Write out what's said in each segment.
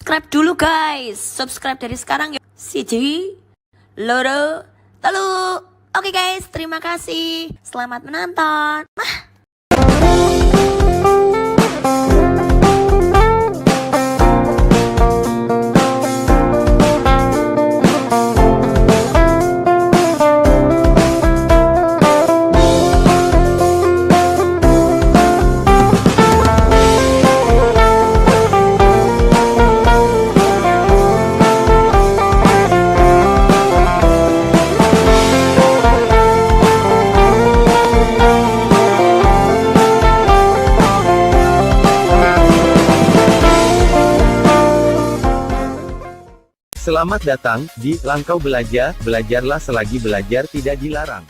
Subscribe dulu guys. Subscribe dari sekarang ya. Siji, loro, telu. Oke guys, terima kasih. Selamat menonton. Selamat datang di Langkau Belajar, belajarlah selagi belajar tidak dilarang.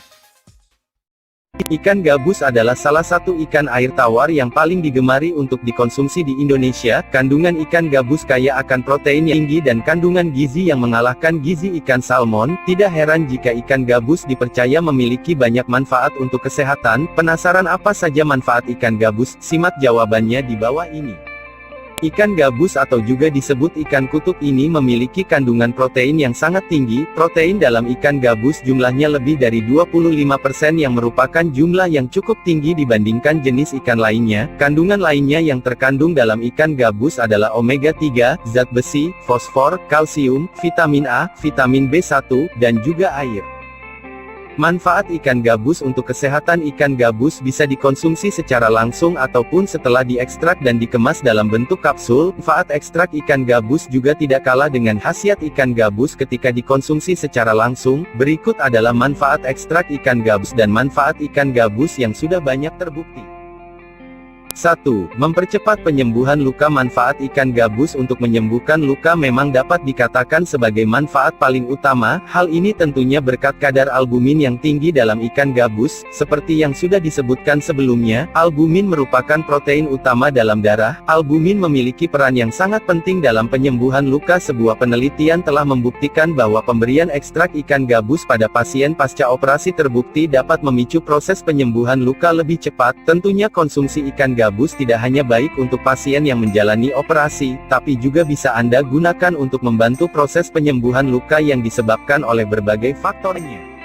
Ikan gabus adalah salah satu ikan air tawar yang paling digemari untuk dikonsumsi di Indonesia. Kandungan ikan gabus kaya akan protein yang tinggi dan kandungan gizi yang mengalahkan gizi ikan salmon. Tidak heran jika ikan gabus dipercaya memiliki banyak manfaat untuk kesehatan. Penasaran apa saja manfaat ikan gabus? Simak jawabannya di bawah ini. Ikan gabus atau juga disebut ikan kutub ini memiliki kandungan protein yang sangat tinggi. Protein dalam ikan gabus jumlahnya lebih dari 25% yang merupakan jumlah yang cukup tinggi dibandingkan jenis ikan lainnya. Kandungan lainnya yang terkandung dalam ikan gabus adalah omega 3, zat besi, fosfor, kalsium, vitamin A, vitamin B1, dan juga air. Manfaat ikan gabus untuk kesehatan. Ikan gabus bisa dikonsumsi secara langsung ataupun setelah diekstrak dan dikemas dalam bentuk kapsul. Manfaat ekstrak ikan gabus juga tidak kalah dengan khasiat ikan gabus ketika dikonsumsi secara langsung. Berikut adalah manfaat ekstrak ikan gabus dan manfaat ikan gabus yang sudah banyak terbukti. 1. Mempercepat penyembuhan luka. Manfaat ikan gabus untuk menyembuhkan luka memang dapat dikatakan sebagai manfaat paling utama. Hal ini tentunya berkat kadar albumin yang tinggi dalam ikan gabus. Seperti yang sudah disebutkan sebelumnya, albumin merupakan protein utama dalam darah. Albumin memiliki peran yang sangat penting dalam penyembuhan luka. Sebuah penelitian telah membuktikan bahwa pemberian ekstrak ikan gabus pada pasien pasca operasi terbukti dapat memicu proses penyembuhan luka lebih cepat. Tentunya konsumsi ikan gabus tidak hanya baik untuk pasien yang menjalani operasi, tapi juga bisa Anda gunakan untuk membantu proses penyembuhan luka yang disebabkan oleh berbagai faktornya.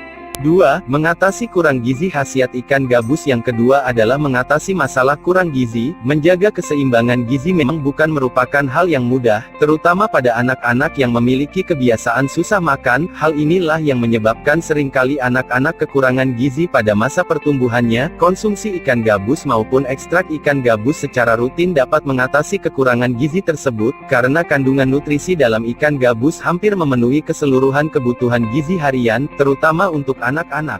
2. Mengatasi kurang gizi. Khasiat ikan gabus yang kedua adalah mengatasi masalah kurang gizi. Menjaga keseimbangan gizi memang bukan merupakan hal yang mudah, terutama pada anak-anak yang memiliki kebiasaan susah makan. Hal inilah yang menyebabkan seringkali anak-anak kekurangan gizi pada masa pertumbuhannya. Konsumsi ikan gabus maupun ekstrak ikan gabus secara rutin dapat mengatasi kekurangan gizi tersebut, karena kandungan nutrisi dalam ikan gabus hampir memenuhi keseluruhan kebutuhan gizi harian, terutama untuk anak-anak.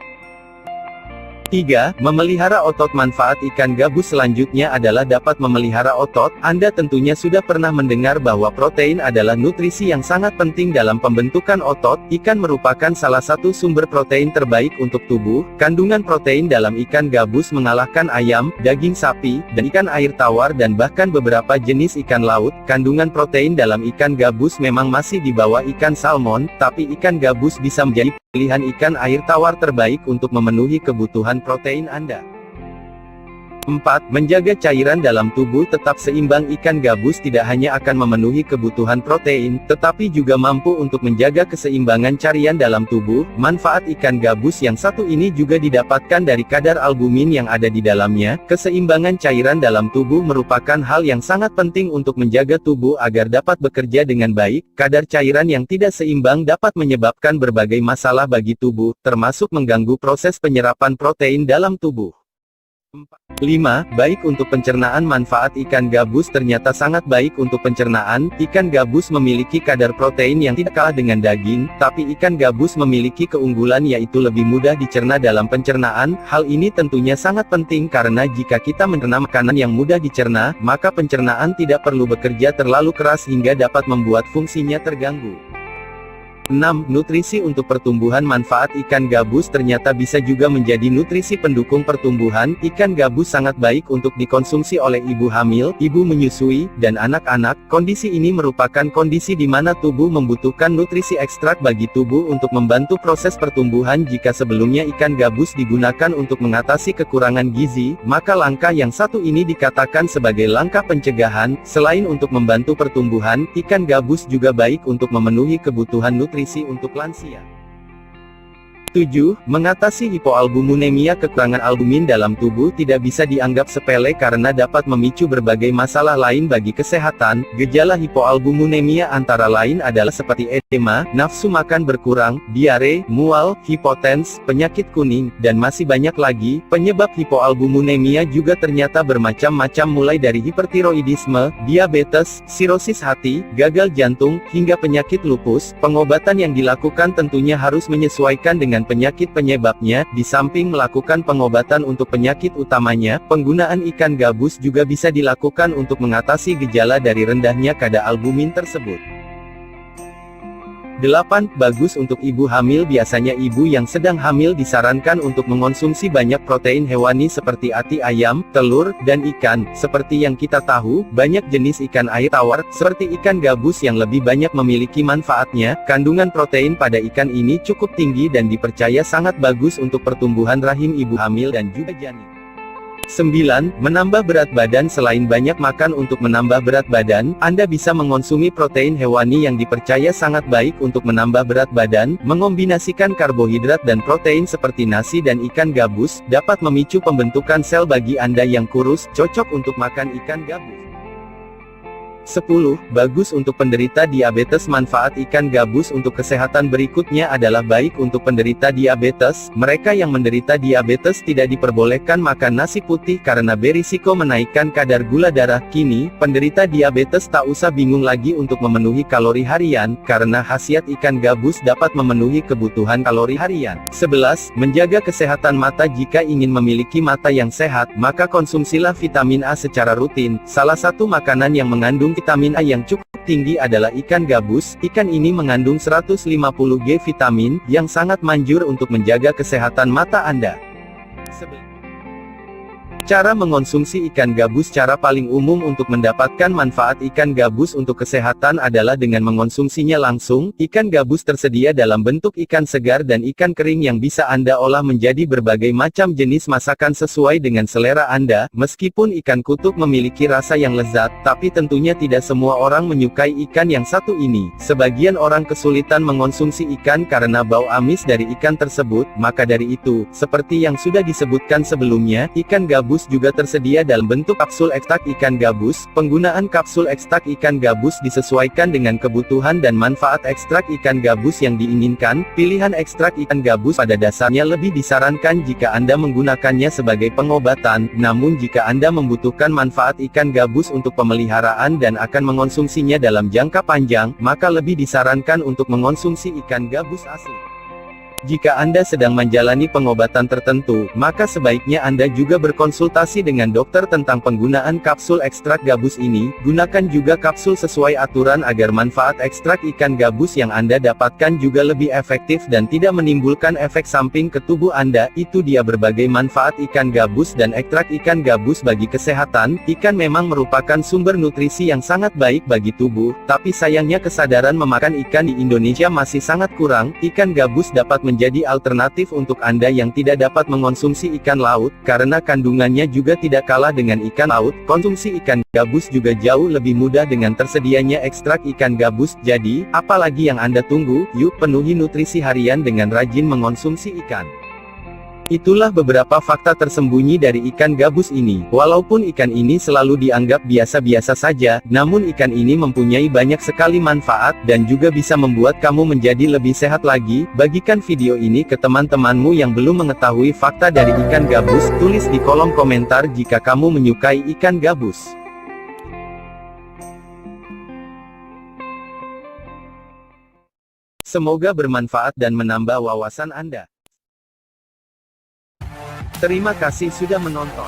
3. Memelihara otot. Manfaat ikan gabus selanjutnya adalah dapat memelihara otot. Anda tentunya sudah pernah mendengar bahwa protein adalah nutrisi yang sangat penting dalam pembentukan otot. Ikan merupakan salah satu sumber protein terbaik untuk tubuh. Kandungan protein dalam ikan gabus mengalahkan ayam, daging sapi, dan ikan air tawar dan bahkan beberapa jenis ikan laut. Kandungan protein dalam ikan gabus memang masih di bawah ikan salmon, tapi ikan gabus bisa menjadi pilihan ikan air tawar terbaik untuk memenuhi kebutuhan protein Anda. 4. Menjaga cairan dalam tubuh tetap seimbang. Ikan gabus tidak hanya akan memenuhi kebutuhan protein, tetapi juga mampu untuk menjaga keseimbangan cairan dalam tubuh. Manfaat ikan gabus yang satu ini juga didapatkan dari kadar albumin yang ada di dalamnya. Keseimbangan cairan dalam tubuh merupakan hal yang sangat penting untuk menjaga tubuh agar dapat bekerja dengan baik. Kadar cairan yang tidak seimbang dapat menyebabkan berbagai masalah bagi tubuh, termasuk mengganggu proses penyerapan protein dalam tubuh. 5. Baik untuk pencernaan. Manfaat ikan gabus ternyata sangat baik untuk pencernaan. Ikan gabus memiliki kadar protein yang tidak kalah dengan daging, tapi ikan gabus memiliki keunggulan yaitu lebih mudah dicerna dalam pencernaan. Hal ini tentunya sangat penting karena jika kita mencerna makanan yang mudah dicerna, maka pencernaan tidak perlu bekerja terlalu keras hingga dapat membuat fungsinya terganggu. 6. Nutrisi untuk pertumbuhan. Manfaat ikan gabus ternyata bisa juga menjadi nutrisi pendukung pertumbuhan. Ikan gabus sangat baik untuk dikonsumsi oleh ibu hamil, ibu menyusui, dan anak-anak. Kondisi ini merupakan kondisi di mana tubuh membutuhkan nutrisi ekstrak bagi tubuh untuk membantu proses pertumbuhan. Jika sebelumnya ikan gabus digunakan untuk mengatasi kekurangan gizi, maka langkah yang satu ini dikatakan sebagai langkah pencegahan. Selain untuk membantu pertumbuhan, ikan gabus juga baik untuk memenuhi kebutuhan nutrisi untuk lansia. 7. Mengatasi hipoalbuminemia. Kekurangan albumin dalam tubuh tidak bisa dianggap sepele karena dapat memicu berbagai masalah lain bagi kesehatan. Gejala hipoalbuminemia antara lain adalah seperti edema, nafsu makan berkurang, diare, mual, hipotens, penyakit kuning, dan masih banyak lagi. Penyebab hipoalbuminemia juga ternyata bermacam-macam mulai dari hipertiroidisme, diabetes, sirosis hati, gagal jantung, hingga penyakit lupus. Pengobatan yang dilakukan tentunya harus menyesuaikan dengan penyakit penyebabnya. Di samping melakukan pengobatan untuk penyakit utamanya, penggunaan ikan gabus juga bisa dilakukan untuk mengatasi gejala dari rendahnya kadar albumin tersebut. 8. Bagus untuk ibu hamil. Biasanya ibu yang sedang hamil disarankan untuk mengonsumsi banyak protein hewani seperti ati ayam, telur, dan ikan. Seperti yang kita tahu, banyak jenis ikan air tawar, seperti ikan gabus yang lebih banyak memiliki manfaatnya. Kandungan protein pada ikan ini cukup tinggi dan dipercaya sangat bagus untuk pertumbuhan rahim ibu hamil dan juga janin. 9. Menambah berat badan. Selain banyak makan untuk menambah berat badan, Anda bisa mengonsumsi protein hewani yang dipercaya sangat baik untuk menambah berat badan. Mengombinasikan karbohidrat dan protein seperti nasi dan ikan gabus, dapat memicu pembentukan sel. Bagi Anda yang kurus, cocok untuk makan ikan gabus. 10. Bagus untuk penderita diabetes. Manfaat ikan gabus untuk kesehatan berikutnya adalah baik untuk penderita diabetes. Mereka yang menderita diabetes tidak diperbolehkan makan nasi putih karena berisiko menaikkan kadar gula darah. Kini, penderita diabetes tak usah bingung lagi untuk memenuhi kalori harian, karena khasiat ikan gabus dapat memenuhi kebutuhan kalori harian. 11. Menjaga kesehatan mata. Jika ingin memiliki mata yang sehat, maka konsumsilah vitamin A secara rutin. Salah satu makanan yang mengandung vitamin A yang cukup tinggi adalah ikan gabus. Ikan ini mengandung 150 G vitamin, yang sangat manjur untuk menjaga kesehatan mata Anda. Cara mengonsumsi ikan gabus. Cara paling umum untuk mendapatkan manfaat ikan gabus untuk kesehatan adalah dengan mengonsumsinya langsung. Ikan gabus tersedia dalam bentuk ikan segar dan ikan kering yang bisa Anda olah menjadi berbagai macam jenis masakan sesuai dengan selera Anda. Meskipun ikan kutuk memiliki rasa yang lezat, tapi tentunya tidak semua orang menyukai ikan yang satu ini. Sebagian orang kesulitan mengonsumsi ikan karena bau amis dari ikan tersebut. Maka dari itu, seperti yang sudah disebutkan sebelumnya, ikan gabus juga tersedia dalam bentuk kapsul ekstrak ikan gabus. Penggunaan kapsul ekstrak ikan gabus disesuaikan dengan kebutuhan dan manfaat ekstrak ikan gabus yang diinginkan. Pilihan ekstrak ikan gabus pada dasarnya lebih disarankan jika Anda menggunakannya sebagai pengobatan. Namun jika Anda membutuhkan manfaat ikan gabus untuk pemeliharaan dan akan mengonsumsinya dalam jangka panjang, maka lebih disarankan untuk mengonsumsi ikan gabus asli. Jika Anda sedang menjalani pengobatan tertentu, maka sebaiknya Anda juga berkonsultasi dengan dokter tentang penggunaan kapsul ekstrak gabus ini. Gunakan juga kapsul sesuai aturan agar manfaat ekstrak ikan gabus yang Anda dapatkan juga lebih efektif dan tidak menimbulkan efek samping ke tubuh Anda. Itu dia berbagai manfaat ikan gabus dan ekstrak ikan gabus bagi kesehatan. Ikan memang merupakan sumber nutrisi yang sangat baik bagi tubuh, tapi sayangnya kesadaran memakan ikan di Indonesia masih sangat kurang. Ikan gabus dapat menjadi alternatif untuk Anda yang tidak dapat mengonsumsi ikan laut, karena kandungannya juga tidak kalah dengan ikan laut. Konsumsi ikan gabus juga jauh lebih mudah dengan tersedianya ekstrak ikan gabus. Jadi, apalagi yang Anda tunggu? Yuk penuhi nutrisi harian dengan rajin mengonsumsi ikan. Itulah beberapa fakta tersembunyi dari ikan gabus ini. Walaupun ikan ini selalu dianggap biasa-biasa saja, namun ikan ini mempunyai banyak sekali manfaat, dan juga bisa membuat kamu menjadi lebih sehat lagi. Bagikan video ini ke teman-temanmu yang belum mengetahui fakta dari ikan gabus. Tulis di kolom komentar jika kamu menyukai ikan gabus. Semoga bermanfaat dan menambah wawasan Anda. Terima kasih sudah menonton.